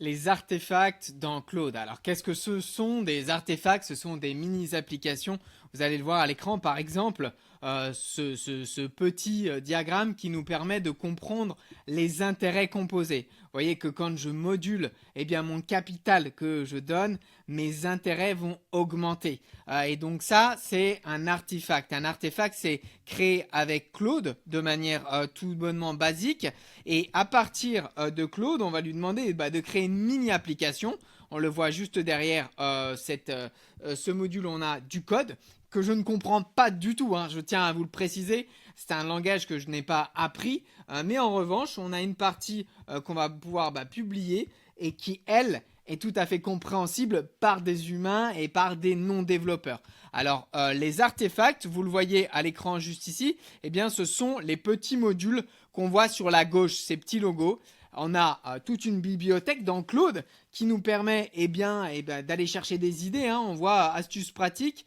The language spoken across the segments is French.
les artefacts dans Claude. Alors, qu'est-ce que ce sont des artefacts? Ce sont des mini-applications. Vous allez le voir à l'écran, par exemple, ce petit diagramme qui nous permet de comprendre les intérêts composés. Vous voyez que quand je module eh bien, mon capital que je donne, mes intérêts vont augmenter. Et donc ça, c'est un artefact. Un artefact, c'est créé avec Claude de manière tout bonnement basique. Et à partir de Claude, on va lui demander de créer une mini-application. On le voit juste derrière ce module, on a du code que je ne comprends pas du tout, hein, je tiens à vous le préciser, c'est un langage que je n'ai pas appris, mais en revanche, on a une partie qu'on va pouvoir publier et qui, elle, est tout à fait compréhensible par des humains et par des non-développeurs. Alors, les artefacts, vous le voyez à l'écran juste ici, eh bien, ce sont les petits modules qu'on voit sur la gauche, ces petits logos. On a toute une bibliothèque dans Claude qui nous permet d'aller chercher des idées. Hein. On voit astuces pratiques,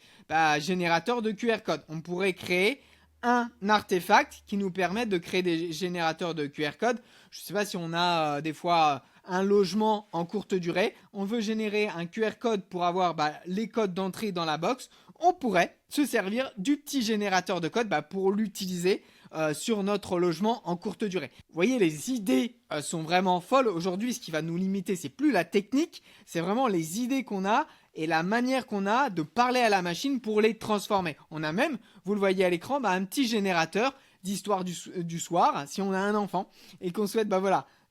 générateur de QR code. On pourrait créer un artefact qui nous permet de créer des générateurs de QR code. Je ne sais pas si on a des fois un logement en courte durée. On veut générer un QR code pour avoir les codes d'entrée dans la box. On pourrait se servir du petit générateur de code pour l'utiliser sur notre logement en courte durée. Vous voyez, les idées sont vraiment folles. Aujourd'hui, ce qui va nous limiter, c'est plus la technique, c'est vraiment les idées qu'on a et la manière qu'on a de parler à la machine pour les transformer. On a même, vous le voyez à l'écran, un petit générateur d'histoire du soir, si on a un enfant et qu'on souhaite,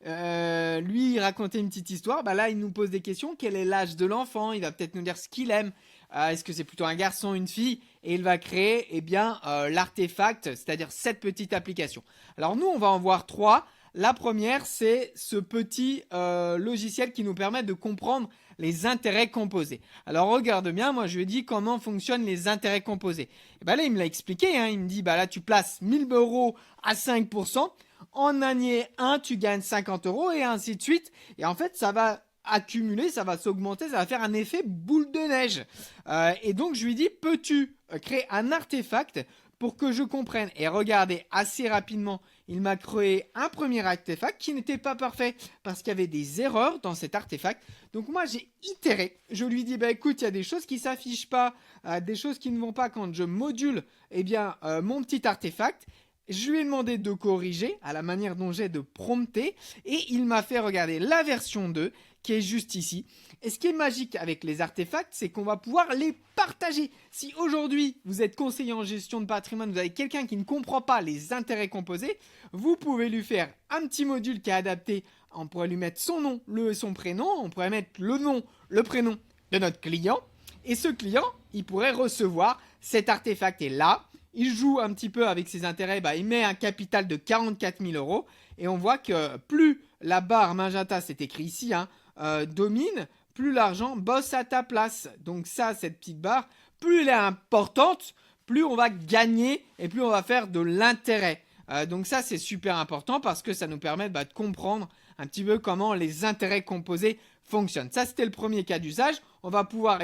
lui raconter une petite histoire, là il nous pose des questions. Quel est l'âge de l'enfant? Il va peut-être nous dire ce qu'il aime. Est-ce que c'est plutôt un garçon, une fille? Et il va créer l'artefact, c'est-à-dire cette petite application. Alors nous, on va en voir trois. La première, c'est ce petit logiciel qui nous permet de comprendre les intérêts composés. Alors regarde bien, moi je lui ai dit comment fonctionnent les intérêts composés. Et là, il me l'a expliqué. Hein. Il me dit, là tu places 1000 euros à 5%. En année 1, tu gagnes 50 euros et ainsi de suite. Et en fait, ça va accumuler, ça va s'augmenter, ça va faire un effet boule de neige. Et donc, je lui dis, peux-tu créer un artefact pour que je comprenne? Et regardez, assez rapidement, il m'a créé un premier artefact qui n'était pas parfait parce qu'il y avait des erreurs dans cet artefact. Donc moi, j'ai itéré. Je lui dis, écoute, il y a des choses qui ne s'affichent pas, des choses qui ne vont pas quand je module mon petit artefact. Je lui ai demandé de corriger à la manière dont j'ai de prompter et il m'a fait regarder la version 2 qui est juste ici. Et ce qui est magique avec les artefacts, c'est qu'on va pouvoir les partager. Si aujourd'hui vous êtes conseiller en gestion de patrimoine, vous avez quelqu'un qui ne comprend pas les intérêts composés, vous pouvez lui faire un petit module qui est adapté. On pourrait lui mettre son nom, son prénom, on pourrait mettre le nom, le prénom de notre client. Et ce client, il pourrait recevoir cet artefact. Et là, il joue un petit peu avec ses intérêts, il met un capital de 44 000 euros et on voit que plus la barre Magenta, c'est écrit ici, domine, plus l'argent bosse à ta place. Donc ça, cette petite barre, plus elle est importante, plus on va gagner et plus on va faire de l'intérêt. Donc ça, c'est super important parce que ça nous permet de comprendre un petit peu comment les intérêts composés fonctionnent. Ça, c'était le premier cas d'usage. On va pouvoir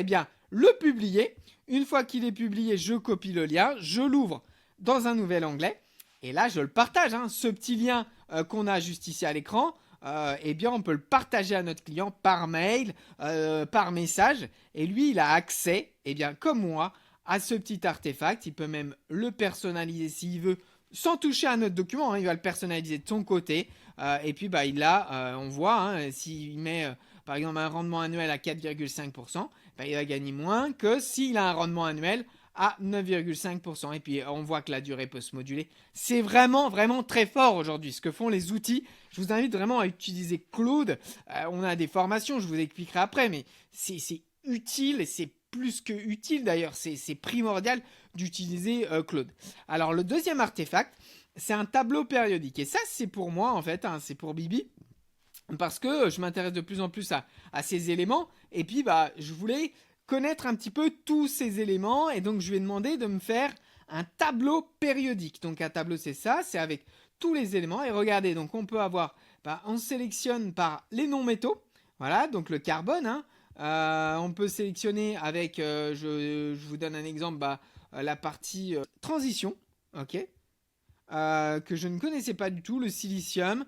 le publier. Une fois qu'il est publié, je copie le lien, je l'ouvre dans un nouvel onglet et là, je le partage. Ce petit lien qu'on a juste ici à l'écran, on peut le partager à notre client par mail, par message et lui, il a accès, comme moi, à ce petit artefact. Il peut même le personnaliser s'il veut sans toucher à notre document. Il va le personnaliser de son côté on voit, s'il met par exemple un rendement annuel à 4,5%, il va gagner moins que s'il a un rendement annuel à 9,5%. Et puis on voit que la durée peut se moduler. C'est vraiment, vraiment très fort aujourd'hui ce que font les outils. Je vous invite vraiment à utiliser Claude. On a des formations, je vous expliquerai après, mais c'est utile et c'est plus que utile d'ailleurs. C'est primordial d'utiliser Claude. Alors le deuxième artefact, c'est un tableau périodique. Et ça, c'est pour moi en fait, c'est pour Bibi. Parce que je m'intéresse de plus en plus à ces éléments. Et puis, je voulais connaître un petit peu tous ces éléments. Et donc, je lui ai demandé de me faire un tableau périodique. Donc, un tableau, c'est ça. C'est avec tous les éléments. Et regardez, donc, on peut avoir... on sélectionne par les non-métaux. Voilà, donc le carbone. On peut sélectionner avec... je vous donne un exemple. La partie transition. OK, que je ne connaissais pas du tout, le silicium.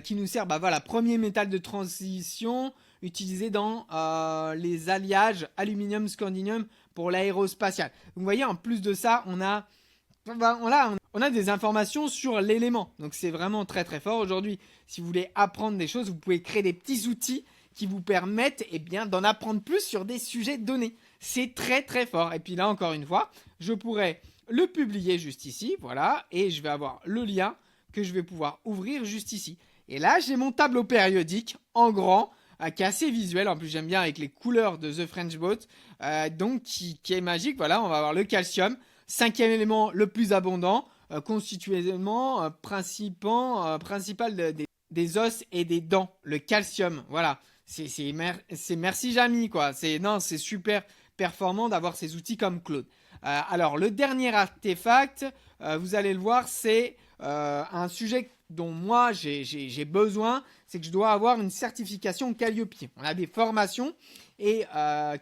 qui nous sert, voilà, premier métal de transition utilisé dans les alliages aluminium-scandium pour l'aérospatial. Vous voyez, en plus de ça, on a des informations sur l'élément. Donc c'est vraiment très très fort. Aujourd'hui, si vous voulez apprendre des choses, vous pouvez créer des petits outils qui vous permettent d'en apprendre plus sur des sujets donnés. C'est très très fort. Et puis là, encore une fois, je pourrais le publier juste ici, voilà, et je vais avoir le lien que je vais pouvoir ouvrir juste ici. Et là, j'ai mon tableau périodique en grand, qui est assez visuel. En plus, j'aime bien avec les couleurs de The French Boat, donc qui est magique. Voilà, on va avoir le calcium, cinquième élément le plus abondant, constituément principal des os et des dents, le calcium. Voilà, c'est merci Jamy, quoi. C'est super performant d'avoir ces outils comme Claude. Alors, le dernier artefact, vous allez le voir, c'est un sujet dont moi j'ai besoin, c'est que je dois avoir une certification Calliope. On a des formations et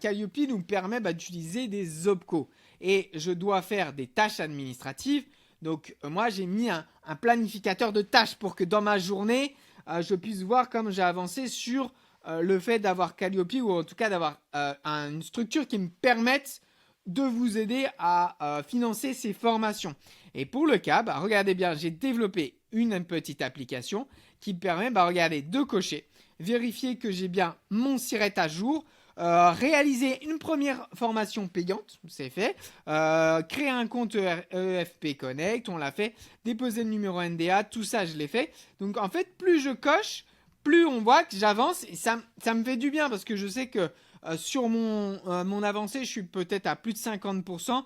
Calliope nous permet d'utiliser des OPCO. Et je dois faire des tâches administratives. Donc moi j'ai mis un planificateur de tâches pour que dans ma journée, je puisse voir comme j'ai avancé sur le fait d'avoir Calliope, ou en tout cas d'avoir une structure qui me permette de vous aider à financer ces formations. Et pour le cas, regardez bien, j'ai développé une petite application qui me permet, regardez, de cocher, vérifier que j'ai bien mon SIRET à jour, réaliser une première formation payante, c'est fait, créer un compte EFP Connect, on l'a fait, déposer le numéro NDA, tout ça je l'ai fait. Donc en fait, plus je coche, plus on voit que j'avance, et ça me fait du bien parce que je sais que sur mon avancée, je suis peut-être à plus de 50%.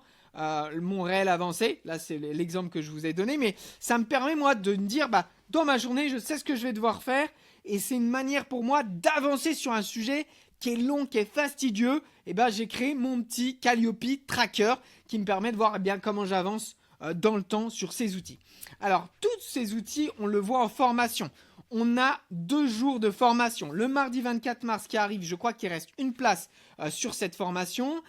Mon réel avancé, là c'est l'exemple que je vous ai donné, mais ça me permet moi de me dire, dans ma journée, je sais ce que je vais devoir faire, et c'est une manière pour moi d'avancer sur un sujet qui est long, qui est fastidieux. Et j'ai créé mon petit Calliope Tracker qui me permet de voir comment j'avance dans le temps sur ces outils. Alors, tous ces outils, on le voit en formation. On a 2 jours de formation. Le mardi 24 mars qui arrive, je crois qu'il reste une place sur cette formation.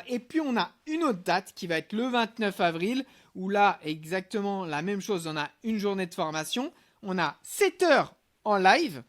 Et puis, on a une autre date qui va être le 29 avril, où là, exactement la même chose, on a une journée de formation. On a 7 heures en live,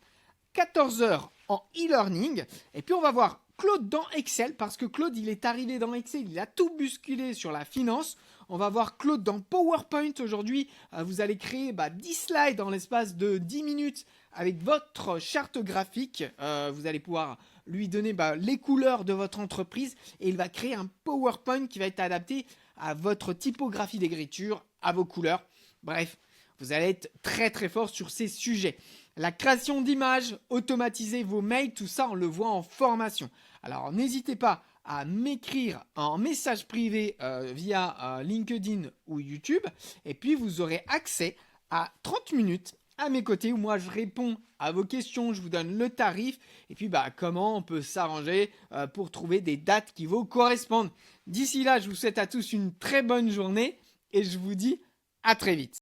14 heures en e-learning. Et puis, on va voir Claude dans Excel, parce que Claude, il est arrivé dans Excel, il a tout bousculé sur la finance. On va voir Claude dans PowerPoint aujourd'hui. Vous allez créer 10 slides en l'espace de 10 minutes avec votre charte graphique. Vous allez pouvoir lui donner les couleurs de votre entreprise et il va créer un PowerPoint qui va être adapté à votre typographie d'écriture, à vos couleurs. Bref, vous allez être très très fort sur ces sujets. La création d'images, automatiser vos mails, tout ça on le voit en formation. Alors n'hésitez pas à m'écrire en message privé via LinkedIn ou YouTube, et puis vous aurez accès à 30 minutes à mes côtés où moi je réponds à vos questions, je vous donne le tarif et puis comment on peut s'arranger pour trouver des dates qui vous correspondent. D'ici là, je vous souhaite à tous une très bonne journée et je vous dis à très vite.